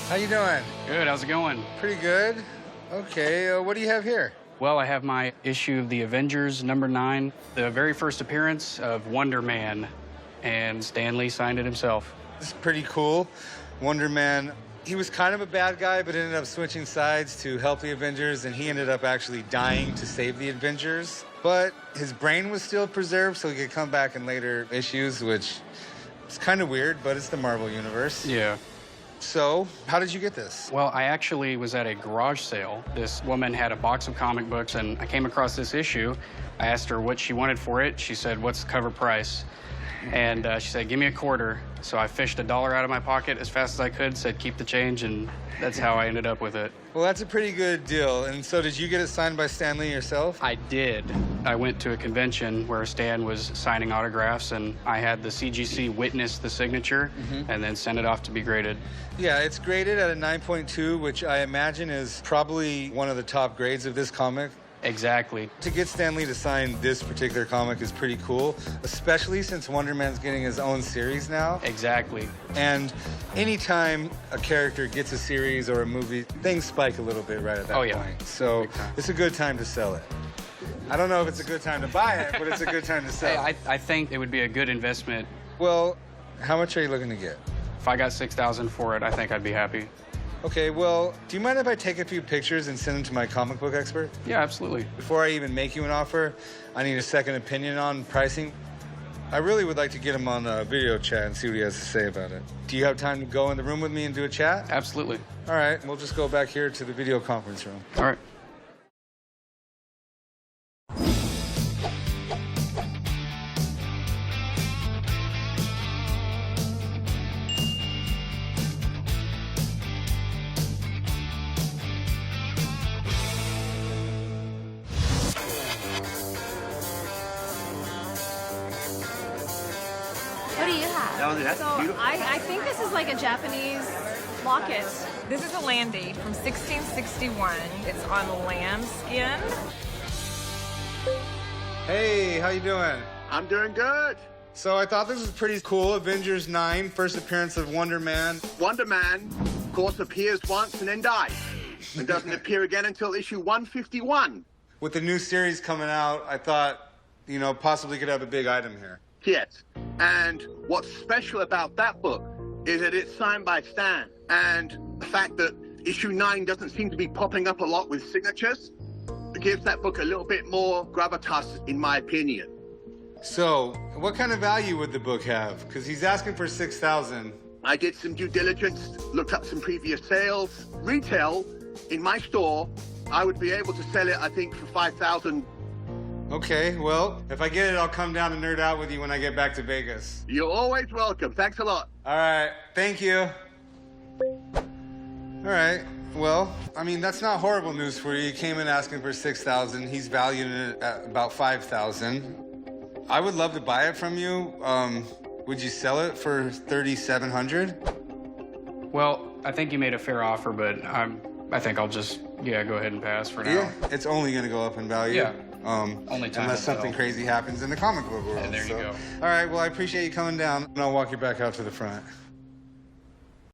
How you doing? Good, how's it going? Pretty good. Okay, what do you have here? Well, I have my issue of the Avengers #9, the very first appearance of Wonder Man, and Stan Lee signed it himself. This is pretty cool. Wonder Man, he was kind of a bad guy, but ended up switching sides to help the Avengers, and he ended up actually dying to save the Avengers. But his brain was still preserved, so he could come back in later issues, which is kind of weird, but it's the Marvel Universe. Yeah. So, how did you get this? Well, I actually was at a garage sale. This woman had a box of comic books, and I came across this issue. I asked her what she wanted for it. She said, "What's the cover price?" And she said, "Give me a quarter." So I fished $1 out of my pocket as fast as I could, said, "Keep the change," and that's how I ended up with it. Well, that's a pretty good deal. And so did you get it signed by Stan Lee yourself? I did. I went to a convention where Stan was signing autographs, and I had the CGC witness the signature and then send it off to be graded. Yeah, it's graded at a 9.2, which I imagine is probably one of the top grades of this comic. Exactly. To get Stan Lee to sign this particular comic is pretty cool, especially since Wonder Man's getting his own series now. Exactly. And anytime a character gets a series or a movie, things spike a little bit right at that point. So it's a good time to sell it. I don't know if it's a good time to buy it, but it's a good time to sell it. I think it would be a good investment. Well, how much are you looking to get? If I got $6,000 for it, I think I'd be happy. Okay, well, do you mind if I take a few pictures and send them to my comic book expert? Yeah, absolutely. Before I even make you an offer, I need a second opinion on pricing. I really would like to get him on a video chat and see what he has to say about it. Do you have time to go in the room with me and do a chat? Absolutely. All right, we'll just go back here to the video conference room. All right. What do you have? That's So beautiful. I think this is like a Japanese locket. This is a Landy from 1661. It's on lambskin. Hey, how you doing? I'm doing good. So I thought this was pretty cool. Avengers 9, first appearance of Wonder Man. Wonder Man, of course, appears once and then dies. And doesn't appear again until issue 151. With the new series coming out, I thought, you know, possibly could have a big item here. Yes. And what's special about that book is that it's signed by Stan. And the fact that issue 9 doesn't seem to be popping up a lot with signatures gives that book a little bit more gravitas, in my opinion. So, what kind of value would the book have? Because he's asking for $6,000. I did some due diligence, looked up some previous sales. Retail, in my store, I would be able to sell it, I think, for $5,000. Okay, well, if I get it, I'll come down and nerd out with you when I get back to Vegas. You're always welcome. Thanks a lot. All right, thank you. All right, well, I mean, that's not horrible news for you. You came in asking for $6,000. He's valuing it at about $5,000. I would love to buy it from you. Would you sell it for $3,700? Well, I think you made a fair offer, but I think I'll just, go ahead and pass for now. Yeah, it's only gonna go up in value. Yeah. Only time unless will something tell. crazy happens in the comic book world. And there you go. All right, well, I appreciate you coming down, and I'll walk you back out to the front.